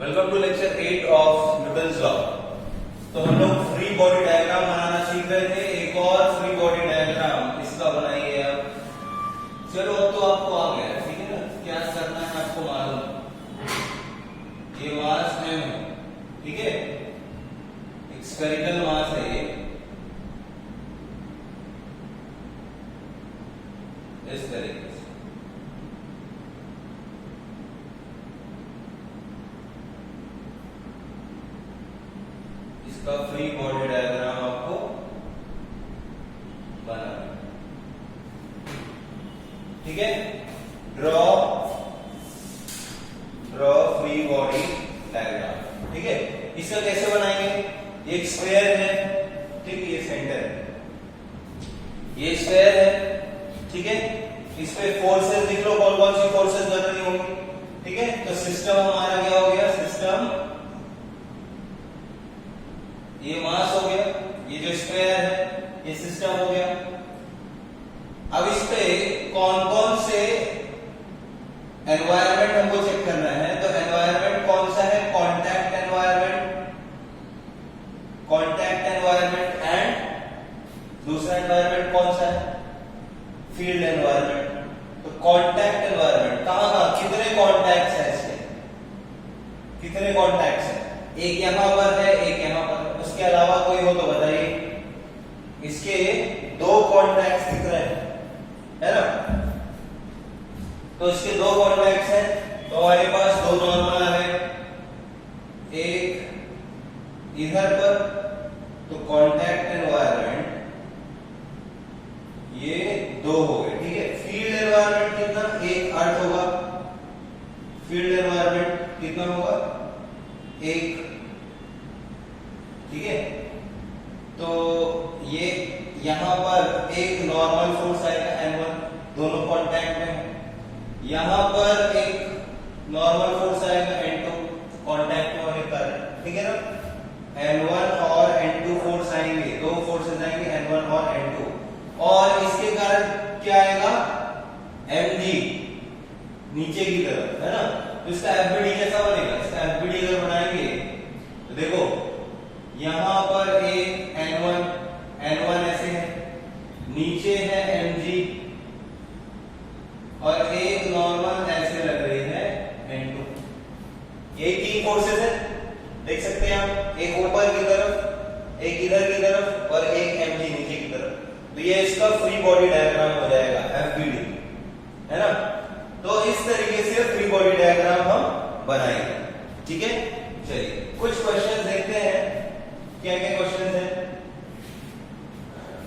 Welcome to lecture 8 of Newton's law. तो हम लोग फ्री बॉडी डायग्राम बनाना सीख रहे थे। एक और फ्री बॉडी डायग्राम इसका बनाइए आप। चलो अब तो आपको आ गया, ठीक है ना? क्या करना है आपको मालूम। ये मास है, ठीक है, एक स्फेरिकल मास है ये, इस तरीके से। इसका फ्री बॉडी डायग्राम आपको बनाना है, ठीक है। ड्रॉ फ्री बॉडी डायग्राम, ठीक है। इसका कैसे बनाएंगे? एक स्फेयर है, ठीक है, ये सेंटर है, ये स्फेयर है, ठीक है। इस पे फोर्सेस लिख लो, कौन कौन सी फोर्सेस लग रही होंगी, ठीक है। तो सिस्टम हमारा क्या हो गया? सिस्टम, ये मास हो गया, ये जो स्फेयर है ये सिस्टम हो गया। अब इस पे कौन कौन से एनवायरनमेंट हमको चेक करना है। तो एनवायरनमेंट कौन सा है? Contact environment, contact environment and दूसरा एनवायरनमेंट कौन सा है? Field environment. तो कांटेक्ट एनवायरनमेंट कहां कहां, कितने कॉन्टैक्ट्स है इसके, कितने कॉन्टैक्ट्स है? एक यहां पर है, एक यहां पर है, उसके अलावा कोई हो तो बताइए। इसके दो कॉन्टैक्ट्स दिख रहे हैं, है ना? तो इसके दो कॉन्टैक्ट्स हैं, तो हमारे पास दो नॉर्मल आ गए, एक इधर पर, तो कांटेक्ट एनवायरनमेंट ये दो हो गए, ठीक है। फील्ड एनवायरनमेंट कितना? एक अर्थ होगा, फील्ड एनवायरनमेंट कितना होगा? एक, ठीक है। तो ये यहां पर एक नॉर्मल फोर्स आएगा N1, दोनों कांटेक्ट में है। यहां पर एक नॉर्मल फोर्स आएगा N2, कांटेक्ट में होने पर, ठीक है ना। N1 और N2 फोर्स आएंगे, दो फोर्सेस आएंगे N1 और N2, और इसके कारण क्या आएगा? Mg नीचे की तरफ, है ना। तो इसका FBD कैसा बनेगा? इसका FBD अगर बनाएंगे तो देखो, यहां पर एक N1 ऐसे है, नीचे है Mg, और एक नॉर्मल ऐसे लग रही है N2। ये तीन फोर्सेस है, देख सकते हैं आप, एक ऊपर की तरफ, एक इधर की तरफ, और एक Mg नीचे की तरफ। तो ये इसका फ्री बॉडी डायग्राम हो जाएगा, FBD, है ना। तो इस तरीके से फ्री बॉडी डायग्राम हम बनाएंगे, ठीक है। चलिए कुछ क्वेश्चंस देखते हैं, क्या क्या क्वेश्चंस हैं।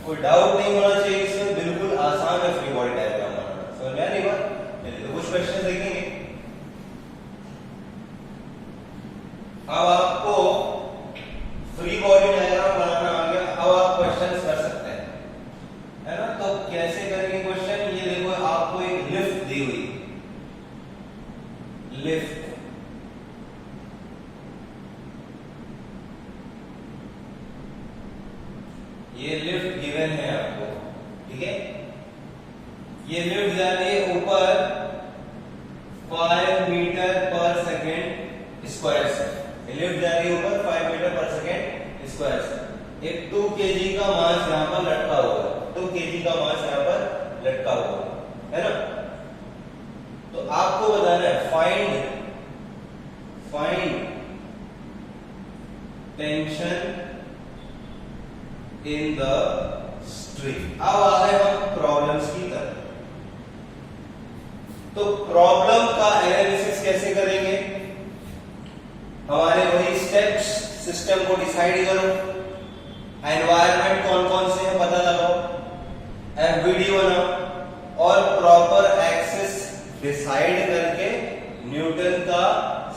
कोई डाउट नहीं होना चाहिए इसमें, बिल्कुल आसान है फ्री बॉडी डायग्राम बनाना, समझ में आ रही बात? चलिए तो कुछ क्वेश्चंस देखेंगे। अब आपको फ्री बॉडी डायग्राम बनाना आ गया, अब आप क्वेश्चंस कर सकते हैं, है ना। तो कैसे करेंगे क्वेश्चन? ये देखो, आपको एक लिफ्ट दी हुई, लिफ्ट, ये लिफ्ट गिवन है आपको, ठीक है। ये लिफ्ट जा रही है ऊपर 5 मीटर पर सेकेंड स्क्वायर से, ये लिफ्ट जा रही है ऊपर 5 मीटर पर सेकेंड स्क्वायर से। एक 2 kg का मास यहां पर लटका हुआ है, 2 kg का मास यहां पर लटका हुआ है ना। तो आपको बताना है find tension in the string. अब आ गए हम प्रॉब्लम्स की तरफ। तो प्रॉब्लम का एनालिसिस कैसे करेंगे? हमारे वही स्टेप्स, सिस्टम को डिसाइड करो, एनवायरनमेंट कौन कौन से हैं पता लगाओ, FBD बनाओ, और प्रॉपर एक्सिस डिसाइड करके न्यूटन का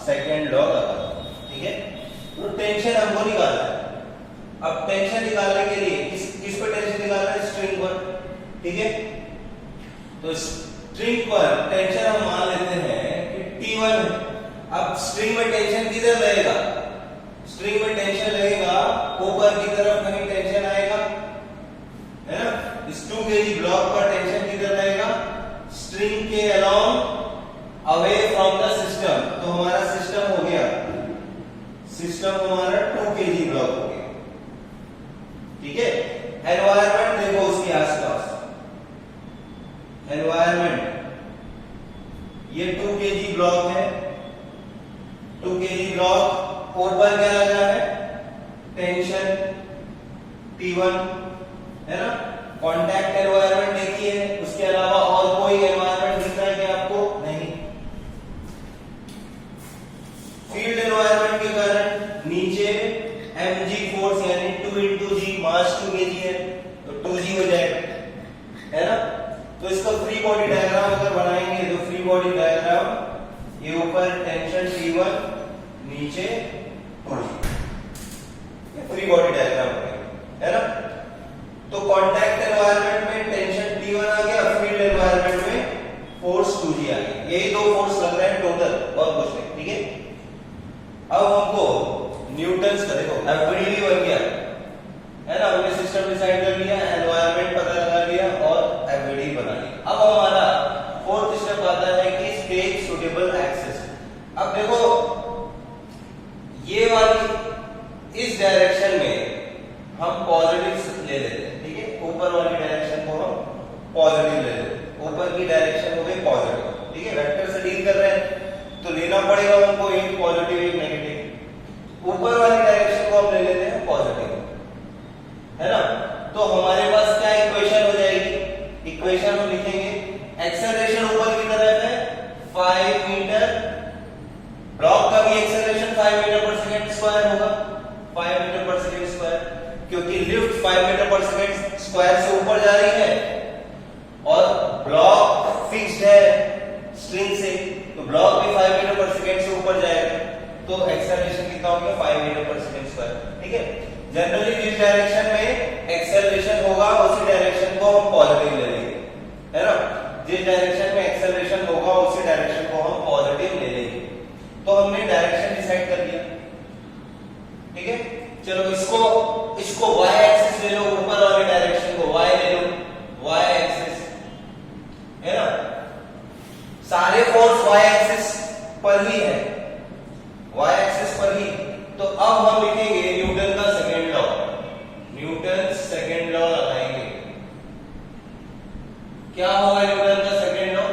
सेकंड लॉ लगाओ, ठीक है। तो टेंशन हमको निकालना है। अब टेंशन निकालने के लिए किस पर टेंशन निकालना है? स्ट्रिंग पर, ठीक है। तो स्ट्रिंग पर टेंशन हम मान लेते हैं कि T1 है। अब स्ट्रिंग में टेंशन किधर लगेगा? स्ट्रिंग में टेंशन लगेगा ऊपर की तरफ, कहीं टेंशन आएगा, है ना। इस 2 kg ब्लॉक पर टेंशन किधर लगेगा? स्ट्रिंग के along, away from the system. तो हमारा सिस्टम हो गया सिस्टम हमारा 2 kg ब्लॉक हो गया, ठीक है। एनवायरमेंट देखो उसके आसपास, एनवायरमेंट ये 2 kg ब्लॉक है, 2 kg ब्लॉक, ऊपर क्या लगा है, टेंशन T1 है ना। कॉन्टैक्ट एनवायरमेंट देखिए, उसके अलावा और कोई एनवायरमेंट दिख रहा है क्या आपको? नहीं। फील्ड एनवायरमेंट के कारण नीचे mg फोर्स यानी 2 into g, मास 2 kg है तो 2g हो जाएगा, है ना। तो इसका फ्री बॉडी डायग्राम अगर बनाएंगे तो फ्री बॉडी डायग्राम ये ऊपर टेंशन T1 नीचे 2g, ये फ्री बॉडी डायग्राम है ना। तो कांटेक्ट एनवायरनमेंट में टेंशन T1 आ गया, फील्ड एनवायरनमेंट में फोर्स 2g आ गया, यही दो फोर्स लग रहे हैं टोटल, और कुछ नहीं, ठीक है। अब हमको न्यूटन्स का देखो एफबीडी बन गया, है ना। हमने सिस्टम डिसाइड कर लिया, एनवायरनमेंट पता लगा लिया और एफबीडी बना लिया। अब हमारा फोर्थ स्टेप आता है कि टेक सुटेबल एक्सेस। अब देखो ये वाली इस डायरेक्शन में हम पॉजिटिव ले लेते हैं, ठीक है। ऊपर वाली डायरेक्शन को हम पॉजिटिव ले लेते हैं, ऊपर की डायरेक्शन हो गई पॉजिटिव, ठीक है। वेक्टर से डील कर रहे हैं तो लेना पड़ेगा हमको एक पॉजिटिव एक नेगेटिव। ऊपर वाली डायरेक्शन को हम ले लेते हैं पॉजिटिव, है ना। तो हमारे पास क्या इक्वेशन हो जाएगी, इक्वेशन हम लिखेंगे, एक्सेलरेशन ऊपर की तरफ है 5 मीटर, ब्लॉक का भी एक्सेलरेशन 5 मीटर पर सेकंड स्क्वायर होगा, 5 मीटर पर सेकंड स्क्वायर, क्योंकि लिफ्ट 5 मीटर पर सेकंड स्क्वायर से ऊपर जा रही है और ब्लॉक फिक्स्ड है स्ट्रिंग से, तो ब्लॉक भी 5 मीटर पर सेकंड से ऊपर जाएगा, तो एक्सेलरेशन कितना हो गया 5 मीटर पर सेकंड स्क्वायर, ठीक है। जनरली जिस डायरेक्शन में एक्सेलरेशन होगा उसी डायरेक्शन को हम पॉजिटिव ले लेंगे, है ना। जिस डायरेक्शन में एक्सेलरेशन होगा उसी डायरेक्शन को हम पॉजिटिव ले लेंगे। तो हमने डायरेक्शन डिसाइड कर लिया, ठीक है। चलो इसको y एक्सिस ले लो, ऊपर वाली डायरेक्शन को y ले लो, y एक्सिस, है ना। सारे फोर्स y एक्सिस पर ही है, y एक्सिस पर ही। तो अब हम लिखेंगे न्यूटन का second law, Newton second law लगाएंगे। क्या होगा न्यूटन का सेकंड लॉ?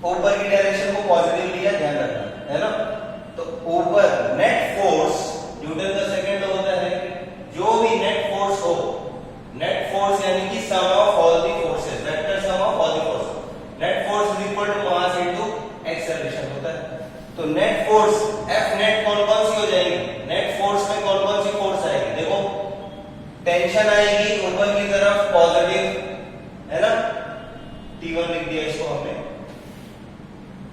ऊपर की डायरेक्शन को पॉजिटिव लिया, ध्यान रखना, है ना। तो ऊपर नेट फोर्स, न्यूटन का सेकंड लॉ होता है जो भी नेट फोर्स हो, नेट फोर्स यानी कि sum of all the forces, vector sum of all the force, net force is equal to mass into acceleration होता है। तो नेट फोर्स F नेट कौन सी हो जाएगी, नेट फोर्स में कौन सी फोर्स आएगी, देखो टेंशन आएगी ऊपर की तरफ पॉजिटिव, है ना, T1 लिख दिया इसको हमने,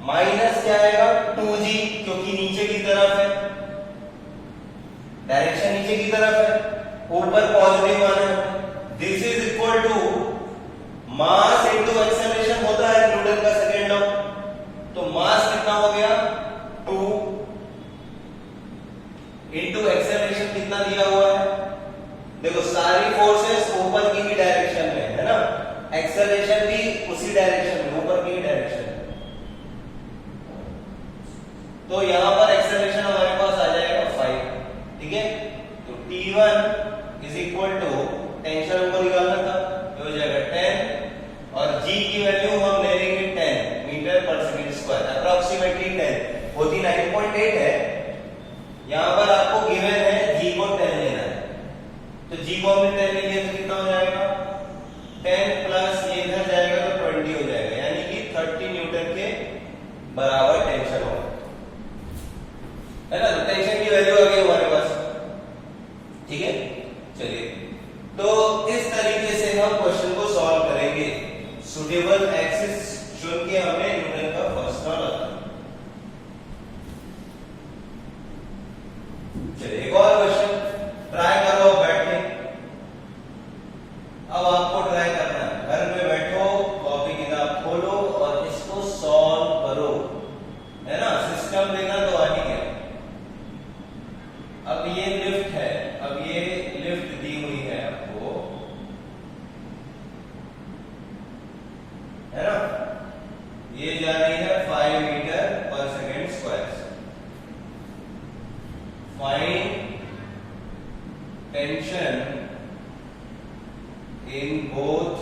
माइनस क्या आएगा 2g, क्योंकि नीचे की तरफ है, डायरेक्शन नीचे की तरफ है, ऊपर पॉजिटिव आना है। This is equal to mass into acceleration होता है न्यूटन का सेकंड लॉ। तो मास कितना हो गया 2 इनटू एक्सेलरेशन कितना दिया हुआ है, देखो सारी फोर्सेस ऊपर की ही डायरेक्शन में है ना, एक्सेलरेशन भी उसी डायरेक्शन में, ऊपर की ही डायरेक्शन में। तो यहां पर एक्सेलरेशन हमारे पास आ जाएगा 5, ठीक है। तो T1 is equal to tension ऊपर निकालना था, ये हो जाएगा 10 और g की वैल्यू हम ले लेंगे 10 मीटर पर सेकंड स्क्वायर, अप्रोक्सीमेटली 10 होती 9.8 है। यहां पर आपको गिवन है g को 10 लेना है, तो g को हमने 10 ले लिया तो कितना हो जाएगा 10 प्लस ये इधर जाएगा तो 20 हो जाएगा, यानी कि 30 न्यूटन के बराबर टेंशन होगा, है ना। तो टेंशन की वैल्यू आ गई हमारे पास, ठीक है। चलिए तो इस तरीके से हम क्वेश्चन को सॉल्व करेंगे। सुटेबल एक्सिस चुन के हमने न्यूटन का फर्स्ट लॉ लगाया। चलिए एक और क्वेश्चन ट्राई करो बैठ के। अब आपको ट्राई करना है, घर में बैठो, कॉपी किताब खोलो और इसको सॉल्व करो, है ना। सिस्टम देना तो आ ही गया। अब ये लिफ्ट है, अब ये लिफ्ट दी हुई है आपको, है ना। ये जा रही है 5 मीटर पर second square, find tension in both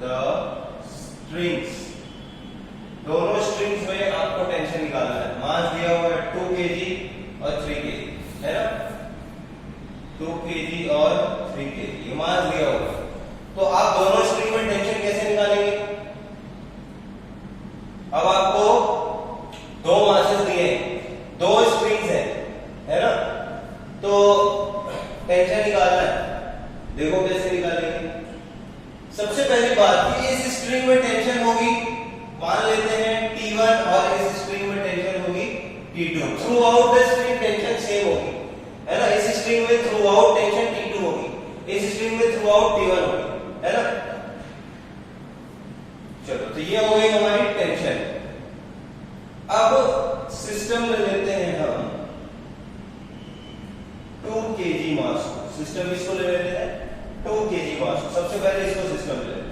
the strings, दोनों स्ट्रिंग्स में आपको टेंशन निकालना है। मास दिया हुआ है 2 kg और 3 kg, है ना, 2 kg और 3 kg, ये मास दिया हुआ है। तो आप दोनों स्ट्रिंग में टेंशन कैसे निकालेंगे? अब आपको दो मासेस दिए, दो स्ट्रिंग्स है ना, तो टेंशन निकालना है। देखो कैसे निकालेंगे। सबसे पहली बात कि इस स्ट्रिंग में टेंशन होगी, मान लेते हैं T1, और इस स्ट्रिंग में टेंशन होगी T2। Through out the string tension same होगी, है ना। इस स्ट्रिंग में थ्रू आउट टेंशन T2 होगी, इस स्ट्रिंग में थ्रू आउट T1 होगी, है ना। चलो, तो ये हो गई हमारी टेंशन। अब सिस्टम ले लेते हैं हम 2 kg मास को, सिस्टम इसको ले लेते हैं 2 kg मास को। सबसे पहले इसको सिस्टम ले लेते हैं,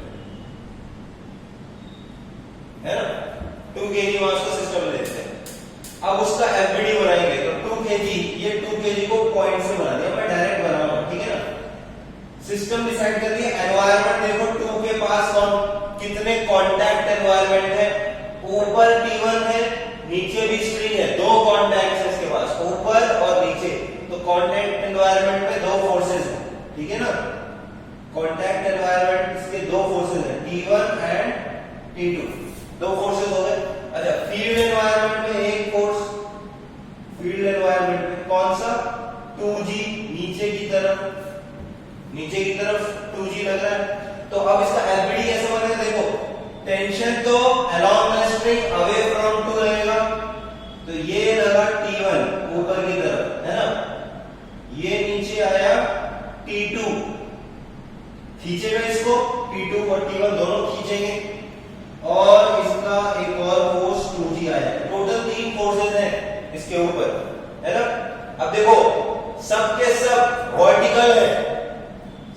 है ना, 2 kg मास को सिस्टम ले लेते हैं। अब उसका एफबीडी बनाएंगे, तो 2 kg, ये 2 kg को पॉइंट से बना दिया, मैं डायरेक्ट बनाऊंगा, ठीक है ना। सिस्टम डिसाइड कर दिया। एनवायरनमेंट देखो 2 के पास कितने कांटेक्ट एनवायरनमेंट है, ऊपर T1 है, नीचे भी स्ट्रिंग है, दो कांटेक्ट्स है इसके पास, ऊपर और नीचे। तो कांटेक्ट एनवायरनमेंट में दो फोर्सेस हैं, ठीक है ना। कांटेक्ट एनवायरनमेंट इसके दो फोर्सेस हैं, T1 एंड T2, दो फोर्सेस हो गए। अच्छा, फील्ड एनवायरनमेंट में एक फोर्स, फील्ड एनवायरनमेंट में कौन सा, 2G, नीचे की तरफ 2G लग रहा है। तो अब इसका एफबीडी कैसे बनेगा? देखो, टेंशन तो along the string away from 2 रहेगा, तो ये लगा T1 ऊपर की तरफ, है ना। ये नीचे आया T2, खींचेगा इसको, T2 और T1 दोनों खींचेंगे, और इसका एक और फोर्स 2G आया। टोटल 3 फोर्सेस हैं इसके ऊपर, है ना। अब देखो, सब के सब वर्टिकल है,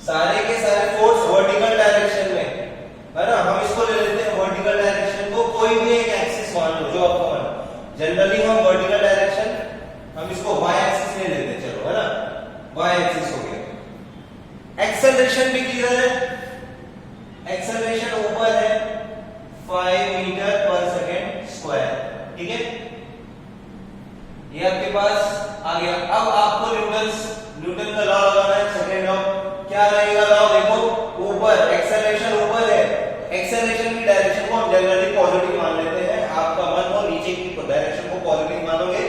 सारे के सारे फोर्स वर्टिकल डायरेक्शन में, है ना। हम इसको ले लेते हैं वर्टिकल डायरेक्शन को, कोई भी एक एक्सिस मान लो जो आपको मान। जनरली हम वर्टिकल डायरेक्शन, हम इसको y एक्सिस ले लेते हैं, चलो, है ना, y एक्सिस हो गया। एक्सेलरेशन भी क्लियर है, एक्सेलरेशन ऊपर है 5 मीटर पर सेकेंड स्क्वायर, ठीक है, ये आपके पास आ गया। अब आपको न्यूटन का लॉ लगाना है, सेकेंड लॉ। क्या रहेगा लॉ? देखो, ऊपर एक्सेलरेशन ऊपर है, एक्सेलरेशन की डायरेक्शन को हम जनरली पॉजिटिव मान लेते हैं। आपका मन हो नीचे की डायरेक्शन को पॉजिटिव मानोगे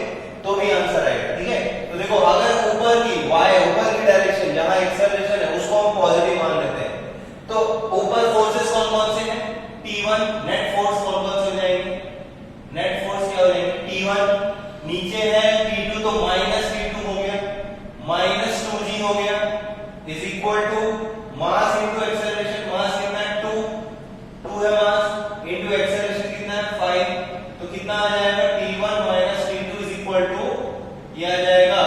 तो भी आंसर आएगा, ठीक है। तो देखो, अगर ऊपर की ऊपर की डायरेक्शन जहां एक्सेलरेशन है उसको हम पॉजिटिव मान लेते हैं, तो ऊपर फोर्सेस कौन कौन से हैं? T1, नेट फोर्स कौन कौन से हो जाएंगे? नेट फोर्स क्या हो जाएंगे? T1, नीचे है T2, तो माइनस T2 हो गया, माइनस 2G हो गया, is equal to mass into acceleration. Mass कितना है? 2 है मास, इंटू एक्सेलरेशन कितना है? 5। तो कितना आ जाएगा? T1 minus T2 is equal to, ये आ जाएगा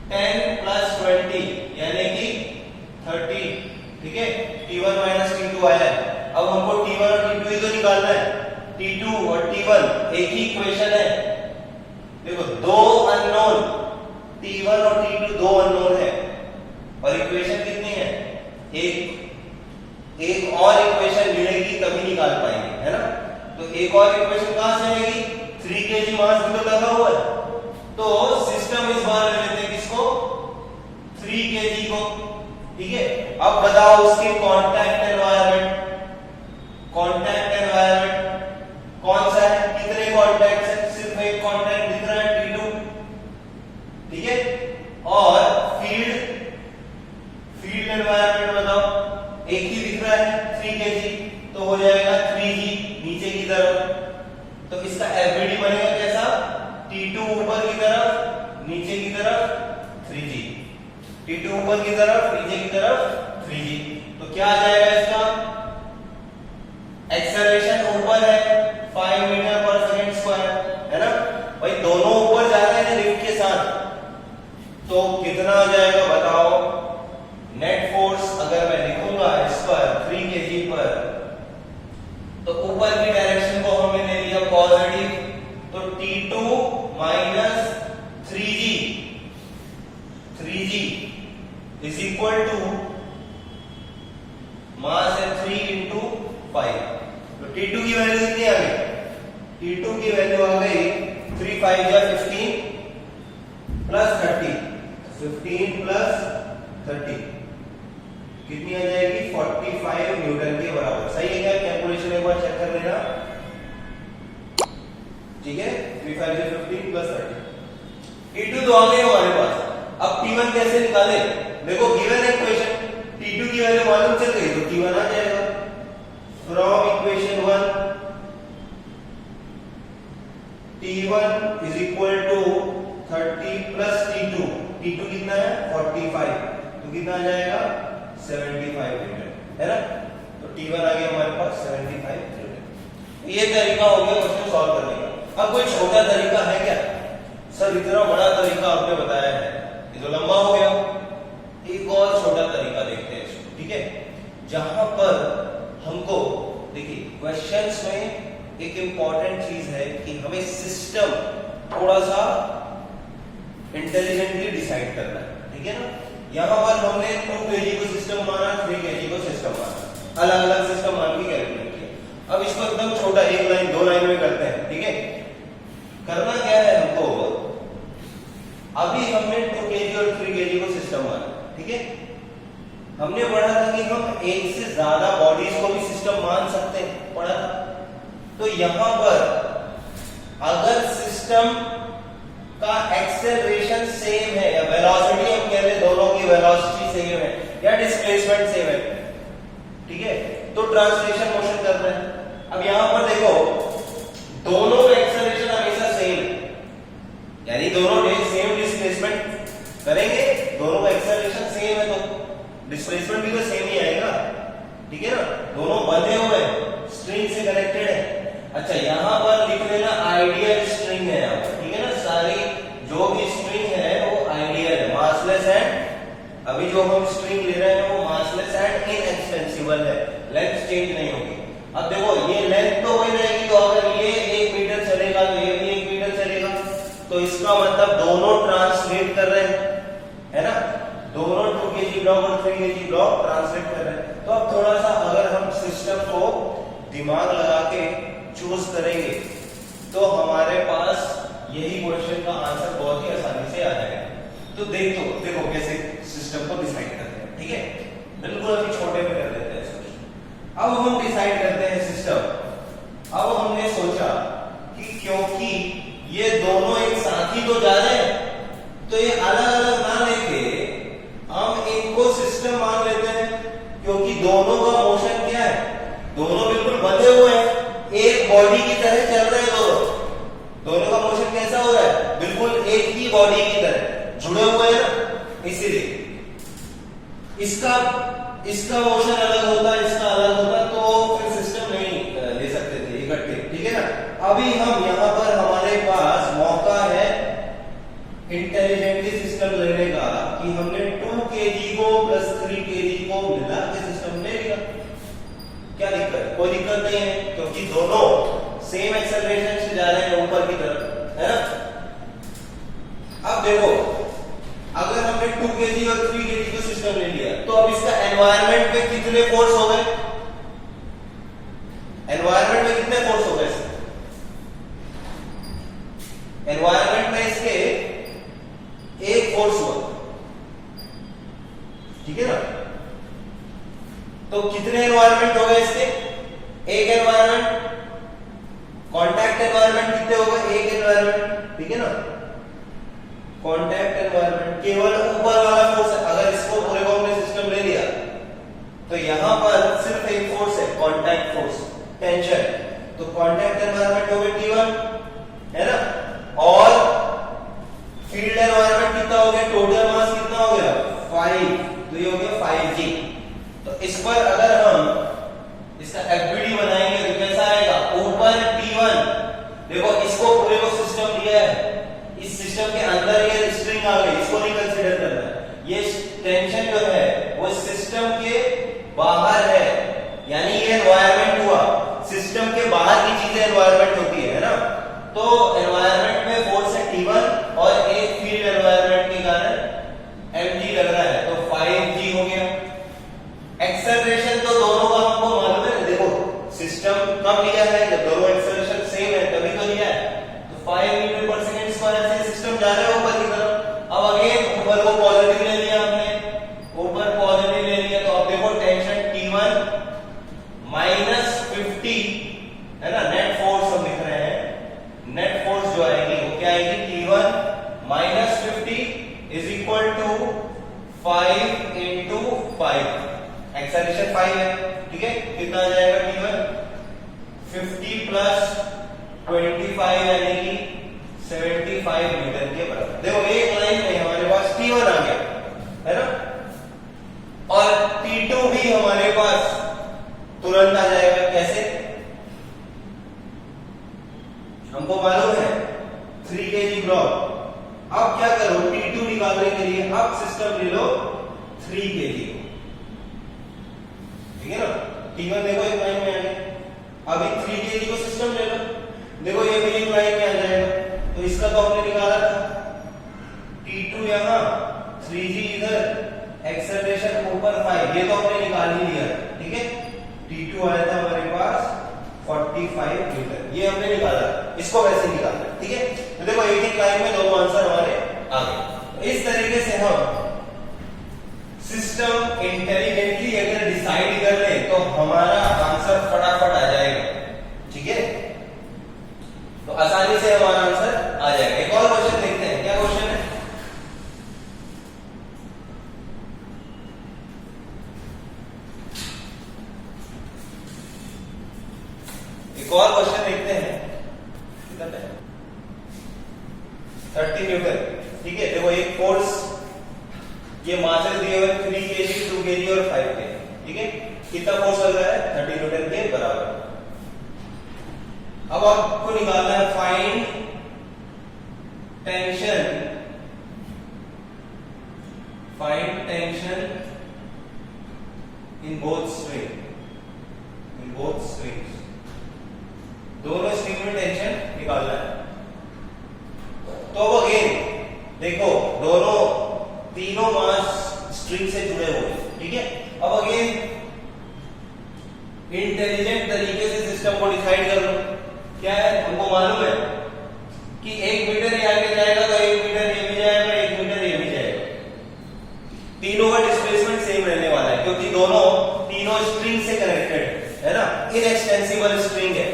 10 प्लस 20 यानी कि 30, ठीक है। T1 माइनस T2 आया है। अब हमको T1 और T2 ही तो निकालना है, T2 और T1 एक ही इक्वेशन है। देखो, दो अननोन, T1 और T2 दो अननोन है, और इक्वेशन कितनी है? एक और इक्वेशन मिलेगी तभी निकाल पाएंगे, है ना। तो एक और इक्वेशन कहां से आएगी? 3 kg मास भी तो लगा हुआ है, तो सिस्टम इस बार ले लेते हैं किसको? 3 kg को, ठीक है। अब बताओ उसके कांटेक्ट एनवायरनमेंट कौन सा है? कितने कांटेक्ट्स हैं? सिर्फ एक कांटेक्ट दिख रहा है, T2, ठीक है। और फील्ड एनवायरनमेंट बताओ, एक ही दिख रहा है 3 kg, तो हो जाएगा 3G नीचे की तरफ। तो इसका एफबीडी बनेगा कैसा? T2 ऊपर की तरफ, नीचे की तरफ 3G, T2 ऊपर की तरफ, नीचे की तरफ 3G। तो क्या आ जाएगा इसका? एक्सेलरेशन ऊपर है 5 मीटर पर सेकेंड स्क्वायर, है ना भाई। दोनों ऊपर जा रहे हैं लिफ्ट के साथ, तो कितना आ जाएगा बताओ? नेट फोर्स अगर मैं लिखूंगा इस पर 3 kg पर, तो ऊपर की डायरेक्शन को हमने ले लिया पॉजिटिव, तो T2 minus 3g is equal to mass है 3 into 5। तो T2 की वैल्यू कितनी आ गई? T2 की वैल्यू आ गई 3 5 जा 15 प्लस 30, 15 प्लस 30 कितनी आ जाएगी? 45 न्यूटन के बराबर। सही है क्या? कैलकुलेशन एक बार चेक कर लेना। ठीक है, 3 5 जा 15 प्लस 30। T2 तो आ गई हमारे पास। अब T1 कैसे निकाले? देखो गिवन इक्वेशन T2 की वैल्यू मालूम चल गई तो T1 आ जाएगा। From equation 1 T1 is equal to 30 plus T2। T2 कितना है? 45। तो कितना आ जाएगा? 75 न्यूटन, है ना? तो T1 आ गया हमारे पास 75 न्यूटन। ये तरीका हो गया क्वेश्चन सॉल्व करने का। अब कोई छोटा तरीका है क्या? सर इतना बड़ा तरीका आपने बताया है, ये तो लंबा हो गया। एक और छोटा तरीका देखते हैं इसको, ठीक है? जहां पर हमको देखिए क्वेश्चंस में एक इंपॉर्टेंट चीज है कि हमें सिस्टम थोड़ा सा इंटेलिजेंटली डिसाइड करना है, ठीक है ना? यहां पर हमने 2 kg को सिस्टम माना, 3 kg को सिस्टम माना, अलग अलग सिस्टम मान के कैलकुलेट किया। अब इसको एकदम छोटा एक लाइन 2 लाइन में करते हैं, ठीक है? करना क्या है हमको, अभी हमने 2 kg और 3 kg को सिस्टम माना, ठीक है? हमने पढ़ा था कि हम एक से ज्यादा बॉडीज को भी सिस्टम मान सकते हैं, पढ़ा था। तो यहां पर अगर सिस्टम का एक्सेलरेशन सेम है या वेलोसिटी हम कह ले दोनों की वेलोसिटी सेम है या डिस्प्लेसमेंट सेम है, ठीक है? तो ट्रांसलेशन मोशन कर रहे हैं। अब यहां पर देखो दोनों का एक्सेलरेशन हमेशा सेम है, यानी दोनों सेम डिस्प्लेसमेंट करेंगे, दोनों का एक्सेलरेशन सेम है तो डिस्प्लेसमेंट भी तो सेम ही आएगा, ठीक है ना? दोनों बंधे हुए हैं, स्ट्रिंग से कनेक्टेड है। अच्छा यहां पर लिख लेना आइडियल स्ट्रिंग है यहाँ पर, ठीक है ना? सारी जो भी स्ट्रिंग है वो आइडियल है, मासलेस एंड, अभी जो हम स्ट्रिंग ले रहे हैं वो मासलेस एंड इनएक्सटेंसिबल है, लेंथ चेंज नहीं होगी। अब देखो ये लेंथ तो वही रहेगी, तो अगर ये 1 मीटर चलेगा तो ये भी 1 मीटर चलेगा, तो इसका मतलब दोनों ट्रांसलेट कर रहे हैं, है ना? दोनों 2 kg ब्लॉक और 3 kg ब्लॉक ट्रांसलेट कर रहे हैं। तो अब थोड़ा सा अगर हम सिस्टम को दिमाग लगा के चूज करेंगे तो हमारे पास यही क्वेश्चन का आंसर बहुत ही आसानी से आ जाएगा। तो देखो कैसे सिस्टम को डिसाइड करते हैं, ठीक है? बिल्कुल अभी छोटे में कर देते हैं सिस्टम। अब हम डिसाइड करते हैं सिस्टम। अब हमने सोचा कि क्योंकि ये दोनों एक साथ ही तो जा रहे हैं तो ये अलग अलग ना लेके हम इनको सिस्टम मान लेते हैं, क्योंकि दोनों का मोशन क्या है? दोनों बिल्कुल बंधे हुए हैं, एक बॉडी की तरह चल रहे हैं दोनों का मोशन कैसा हो रहा है? बिल्कुल एक ही बॉडी की तरह जुड़े हुए हैं ना, इसीलिए इसका मोशन अलग होता है, इसका अलग होता है, तो फिर सिस्टम नहीं ले सकते थे इकट्ठे, ठीक है ना? अभी हम यहां पर हमारे पास मौका है इंटेलिजेंटली सिस्टम लेने का कि हमने 2 kg को प्लस 3 kg को मिला के सिस्टम ले लिया। क्या दिक्कत? कोई दिक्कत नहीं है, क्योंकि दोनों सेम एक्सेलरेशन से जा रहे हैं ऊपर की तरफ, है ना? अब देखो अगर हमने 2 kg और 3 kg को सिस्टम ले लिया तो अब इसका एनवायरनमेंट पे कितने फोर्स हो गए? एनवायरनमेंट में कितने फोर्स हो गए? एनवायरनमेंट में इसके एक फोर्स हुआ, ठीक है ना? तो कितने एनवायरनमेंट हो गए इसके? एक एनवायरनमेंट। कॉन्टैक्ट एनवायरनमेंट कितने हो गए? एक एनवायरनमेंट, ठीक है ना? कॉन्टैक्ट एनवायरनमेंट केवल ऊपर वाला फोर्स है। अगर इसको पूरे को हमने सिस्टम ले लिया तो यहां पर सिर्फ एक फोर्स है, कॉन्टैक्ट फोर्स, टेंशन। तो कॉन्टैक्ट एनवायरनमेंट हो गया T1, है ना? और फील्ड एनवायरनमेंट कितना हो गया? टोटल मास कितना हो गया? 5, तो ये हो गया 5g। तो इस पर अगर हम इसका एफबीडी बनाएंगे तो कैसा आएगा? ऊपर T1, देखो इसको पूरे को सिस्टम लिया है, इस सिस्टम के अंदर ये स्ट्रिंग आ गई, इसको नहीं कंसीडर करना है। ये टेंशन जो है वो सिस्टम के बाहर है, यानी ये एनवायरनमेंट हुआ, सिस्टम के बाहर की चीजें एनवायरनमेंट होती है ना? तो एनवायरनमेंट में फोर्स है T1 और एक सिस्टम जा रहा है ऊपर की तरफ। अब अगेन ऊपर को पॉजिटिव ले लिया आपने, ऊपर पॉजिटिव ले लिया, तो अब देखो टेंशन T1 -50 है ना, नेट फोर्स हम लिख रहे हैं, नेट फोर्स जो आएगी वो क्या आएगी, T1 -50 is equal to 5 into 5, acceleration 5 है, ठीक है, कितना आ जाएगा T1 50 प्लस 25 यानी कि 75 न्यूटन के बराबर। देखो एक लाइन में हमारे पास T1 आ गया है ना, और T2 भी हमारे पास तुरंत आ जाएगा। कैसे, हमको मालूम है 3 kg ब्लॉक। अब क्या करो, T2 निकालने के लिए अब सिस्टम ले लो 3 kg, ठीक है ना। T1 देखो एक लाइन में आ गया, अभी 3 kg को सिस्टम ले लो, देखो ये भी एक लाइन में आ जाएगा, तो इसका तो हमने निकाला था, T2 यहां 3g इधर, एक्सेलरेशन ऊपर 5, ये तो हमने निकाल ही लिया, ठीक है। T2 आया था हमारे पास 45 न्यूटन, ये हमने निकाला, इसको वैसे निकालना, ठीक है। तो देखो एक ही लाइन में दोनों आंसर हमारे आ गए। तो इस तरीके से हम सिस्टम इंटेलिजेंटली अगर डिसाइड कर ले तो हमारा आंसर फटाफट आ जाएगा, ठीक है। तो आसानी से हमारा आंसर आ जाएगा। एक और क्वेश्चन देखते हैं, क्या क्वेश्चन है, एक और क्वेश्चन देखते हैं, 30 न्यूटन, ठीक है। देखो एक फोर्स, ये मासेस दिए हुए 3 kg 2 kg और 5 kg, ठीक है, कितना फोर्स लग रहा है, 30 न्यूटन के बराबर। अब आपको निकालना है find tension in both strings, दोनों स्ट्रिंग में टेंशन निकालना है। तो अगेन देखो दोनों तीनों मास स्ट्रिंग से जुड़े हुए, ठीक है। अब अगेन इंटेलिजेंट तरीके से सिस्टम को डिसाइड कर लो। क्या है, हमको मालूम है कि 1 मीटर ये आगे जाएगा तो 1 मीटर ये भी जाएगा, 1 मीटर ये भी जाएगा, तीनों का डिस्प्लेसमेंट सेम रहने वाला है, क्योंकि तीनों स्ट्रिंग से कनेक्टेड है ना, इनएक्सटेंसिबल स्ट्रिंग है,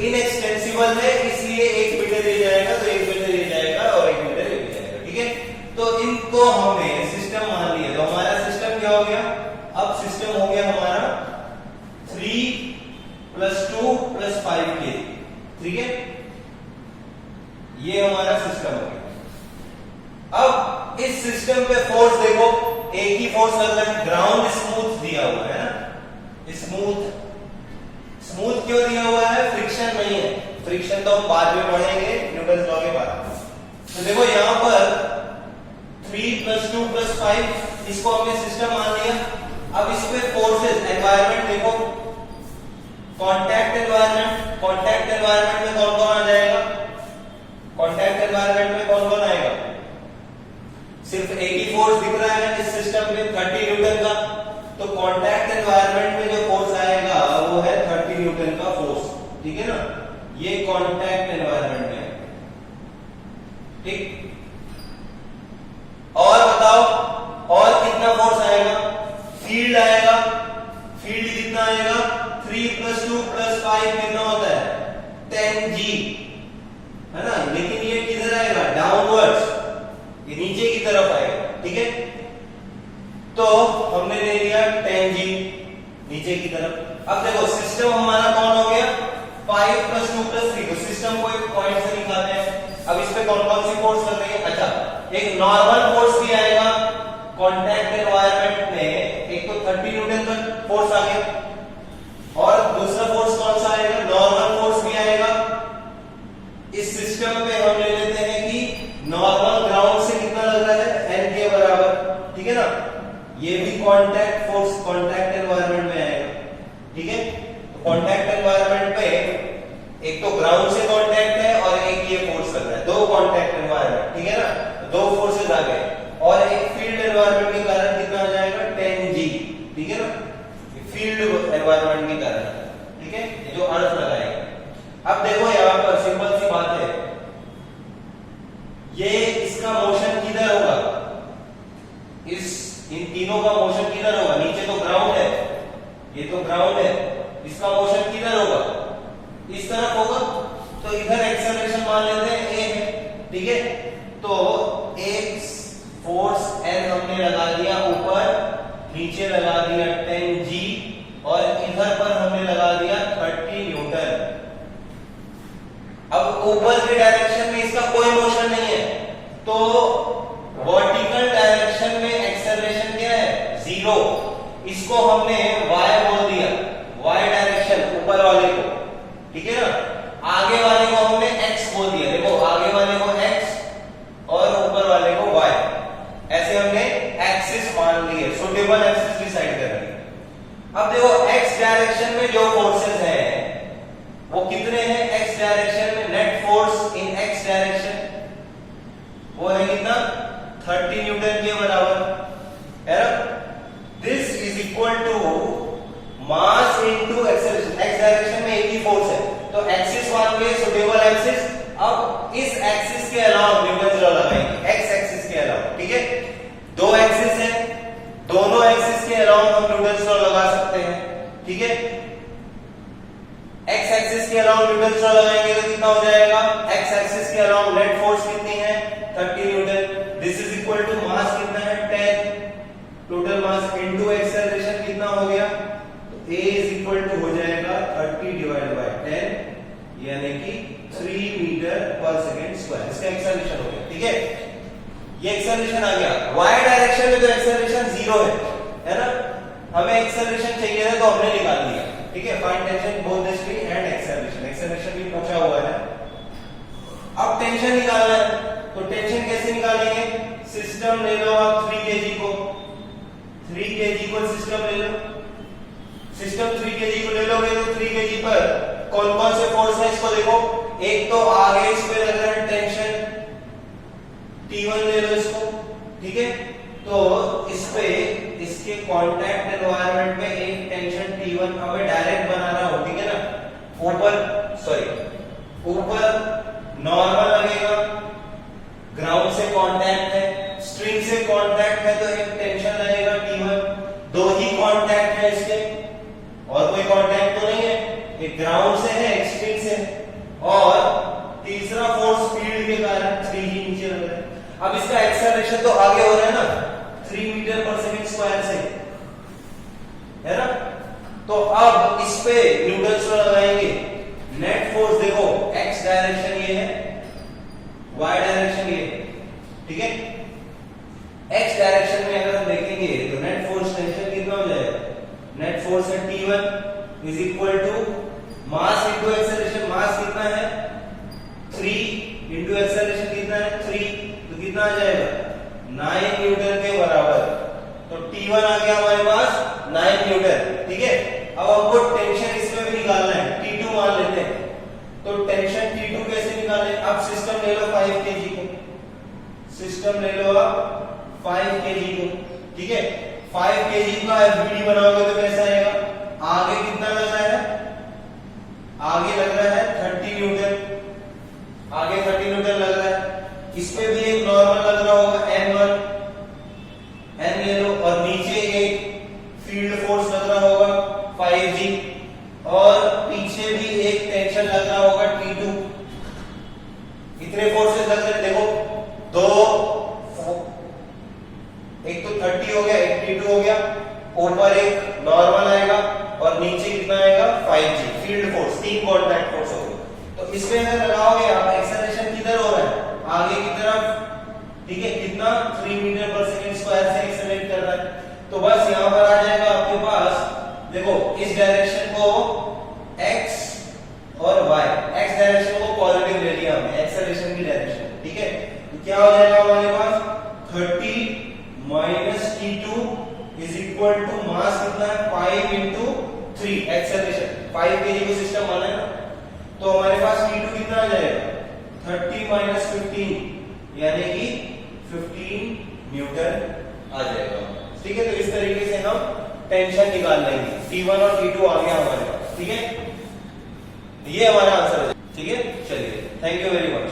इनएक्सटेंसिबल है, इसलिए 1 मीटर ये जाएगा तो 1 मीटर ये जाएगा और 1 मीटर ये भी जाएगा, ठीक है। तो इनको हमने सिस्टम मान लिया, तो हमारा सिस्टम क्या हो गया, अब सिस्टम हो गया हमारा 3 + 2 + 5 kg, ठीक है, ये हमारा सिस्टम हो गया। अब इस सिस्टम पे फोर्स देखो, एक ही फोर्स लग रहा है, ग्राउंड स्मूथ दिया हुआ है ना, स्मूथ क्यों दिया हुआ है, फ्रिक्शन नहीं है, फ्रिक्शन तो हम बाद में पढ़ेंगे न्यूटन लॉ के बाद। तो देखो यहां पर 3 + 2 + 5, इसको हमने सिस्टम मान लिया। अब इस पे फोर्सेस, एनवायरनमेंट देखो, कांटेक्ट एनवायरनमेंट में कौन कौन आ जाएगा, कांटेक्ट एनवायरनमेंट में कौन कौन आएगा, सिर्फ एक ही फोर्स दिख रहा है इस सिस्टम में 30 न्यूटन का, तो कांटेक्ट एनवायरनमेंट में जो फोर्स आएगा वो है 30 न्यूटन का फोर्स, ठीक है ना, ये कांटेक्ट एनवायरनमेंट में है, ठीक। और बताओ और कितना फोर्स आएगा, फील्ड आएगा, फील्ड कितना आएगा, 3 + 2 + 5 कितना होता है, 10g, है ना, लेकिन ये किधर आएगा, डाउनवर्ड्स, ये नीचे की तरफ आएगा, ठीक है। तो हमने ले लिया 10g नीचे की तरफ। अब देखो सिस्टम हमारा कौन हो गया, 5 + 2 + 3, तो सिस्टम को एक पॉइंट से निकालते हैं। अब इस पे कौन कौन सी फोर्स लग रही है, अच्छा एक नॉर्मल फोर्स भी आएगा कांटेक्ट एनवायरनमेंट में, एक तो 30 न्यूटन का फोर्स आ गया, और दूसरा फोर्स कौन सा आएगा, नॉर्मल फोर्स भी आएगा। इस सिस्टम पे हम ले लेते हैं कि नॉर्मल ग्राउंड से कितना लग रहा है, n के बराबर, ठीक है ना, ये भी कांटेक्ट फोर्स कांटेक्ट एनवायरनमेंट में आएगा, ठीक है। तो कांटेक्ट एनवायरनमेंट पे एक तो ग्राउंड से कांटेक्ट है और एक ये फोर्स लग रहा है, दो कांटेक्ट एनवायरनमेंट, ठीक है ना, दो फोर्सेस आ गए, और एक फील्ड एनवायरनमेंट के कारण कितना आ जाएगा, 10g, ठीक है ना, फील्ड एनवायरनमेंट के कारण, ठीक है, ये जो अर्थ लगाएगा। अब देखो यहां पर सिंपल सी बात है, ये इसका मोशन किधर होगा, इन तीनों का मोशन किधर होगा, नीचे तो ग्राउंड है, ये तो ग्राउंड है, इसका मोशन किधर होगा, इस तरफ होगा। तो इधर एक्सेलरेशन मान लेते हैं ए है, ठीक है। तो एक फोर्स N हमने लगा दिया ऊपर, नीचे लगा दिया 10G और इधर पर हमने लगा दिया 30 न्यूटन। अब ऊपर के डायरेक्शन में इसका कोई मोशन नहीं है, तो वर्टिकल डायरेक्शन में एक्सेलरेशन क्या है, 0। इसको हमने y बोल दिया, y डायरेक्शन ऊपर वाले को, ठीक है ना। आगे वाले को हमने x बोल दिया, देखो आगे वाले को x और ऊपर वाले को y, ऐसे हमने एक्सिस मान लिए, सुटेबल एक्सिस डिसाइड कर लिए। अब देखो x डायरेक्शन में जो फोर्सेस हैं वो कितने हैं, x डायरेक्शन में net force in x direction वो है कितना, 30 न्यूटन के बराबर है ना। This is equal to mass into acceleration, x direction में एक ही फोर्स है तो एक्सिस मान लिए सुटेबल एक्सिस। अब इस एक्सिस के अलावा न्यूटन लॉ लगाएंगे, x एक्सिस के अलावा, ठीक है। दो एक्सिस है, दोनों एक्सिस के अलावा हम न्यूटन लॉ लगा सकते हैं, ठीक है। x एक्सिस के अलावा न्यूटन लॉ लगाएंगे तो कितना हो जाएगा, x एक्सिस के अलावा नेट फोर्स कितनी है, 30 newton. This is equal to mass कितना है, 10, टोटल मास इनटू एक्सेलरेशन कितना हो गया, तो a इज इक्वल टू हो जाएगा 30 डिवाइड बाय 10 यानी कि 3 मीटर पर सेकंड स्क्वायर, इसका एक्सेलरेशन हो गया, ठीक है। ये एक्सेलरेशन आ गया। y डायरेक्शन में तो एक्सेलरेशन 0 है ना, हमें एक्सेलरेशन चाहिए था तो हमने निकाल दिया, ठीक है। Find tension both the spring and acceleration, acceleration भी पूछा हुआ है। अब टेंशन निकालना है, तो टेंशन कैसे निकालेंगे, सिस्टम ले लो आप 3 kg को, 3 kg को सिस्टम ले लो, सिस्टम 3 kg को ले लोगे तो 3 kg पर कौन कौन से फोर्स है इसको देखो। एक तो आगे इस पे लग रहा है टेंशन T1 ले लो इसको, ठीक है। तो इस पे इसके कांटेक्ट एनवायरनमेंट में एक टेंशन T1 हमें डायरेक्ट बना रहा हो, ठीक है ना। ऊपर नॉर्मल लगेगा, ग्राउंड से कांटेक्ट है, स्ट्रिंग से कांटेक्ट है तो एक टेंशन लगेगा T1। दो ही कांटेक्ट है इसके और कोई कांटेक्ट तो नहीं है, एक ग्राउंड से है, एक स्ट्रिंग से है, और तीसरा फोर्स फील्ड के कारण 3 ही नीचे लग रहा है। अब इसका एक्सेलरेशन तो आगे हो रहा है ना, 3 मीटर पर सेकंड स्क्वायर से, है ना। तो अब इस पे न्यूटन लॉ लगाएंगे। नेट फोर्स देखो, x डायरेक्शन ये है, y डायरेक्शन ये, ठीक है। x डायरेक्शन में अगर हम देखेंगे तो नेट फोर्स टेंशन कितना हो जाएगा, नेट फोर्स है T1 is equal to mass into acceleration, mass कितना है 3 इनटू एक्सेलरेशन कितना है 3, तो कितना आ जाएगा 9 न्यूटन के बराबर। तो T1 आ गया हमारे पास 9 न्यूटन, ठीक है। अब हमको टेंशन इसमें भी निकालना है, T2 मान लेते हैं। तो टेंशन T2 कैसे निकालें, अब सिस्टम ले लो 5 kg को, सिस्टम ले लो आप 5 kg को, ठीक है। 5 kg का FBD बनाओगे तो कैसा आएगा, आगे कितना लग रहा है, आगे लग रहा है 30 न्यूटन, आगे 30 न्यूटन लग रहा है। इस पे भी एक नॉर्मल लग रहा होगा N1, N ले लो, और नीचे एक फील्ड फोर्स लग रहा होगा 5G, और पीछे भी एक टेंशन लग रहा होगा T2। इतने फोर्सेस लग रहे, देखो दो, एक तो 30 हो गया, एक T2 हो गया, ऊपर एक नॉर्मल आएगा और नीचे कितना आएगा 5G field force, 3 contact force हो गए। तो इसमें अगर लगाओगे आप, एक्सेलरेशन किधर हो रहा है, आगे की तरफ, ठीक है। कितना 3 मीटर पर सेकंड स्क्वायर से एक्सेलरेट कर रहा है। तो बस यहां पर आ जाएगा आपके पास, देखो इस डायरेक्शन को x और y, x डायरेक्शन को पॉजिटिव ले लिया हमने, एक्सेलरेशन की डायरेक्शन, ठीक है। तो क्या हो जाएगा हमारे पास 30 minus T2 is equal to mass कितना है 5 इंटू 3, एक्सेलरेशन 5 kg को सिस्टम माना है ना, तो हमारे पास T2 कितना आ जाएगा 30 माइनस 15 यानी कि 15 न्यूटन आ जाएगा, ठीक है। तो इस तरीके से हम टेंशन निकाल लेंगे, T1 और T2 आ गया हमारे पास, ठीक है। ये हमारा आंसर है, ठीक है। चलिए, थैंक यू वेरी मच।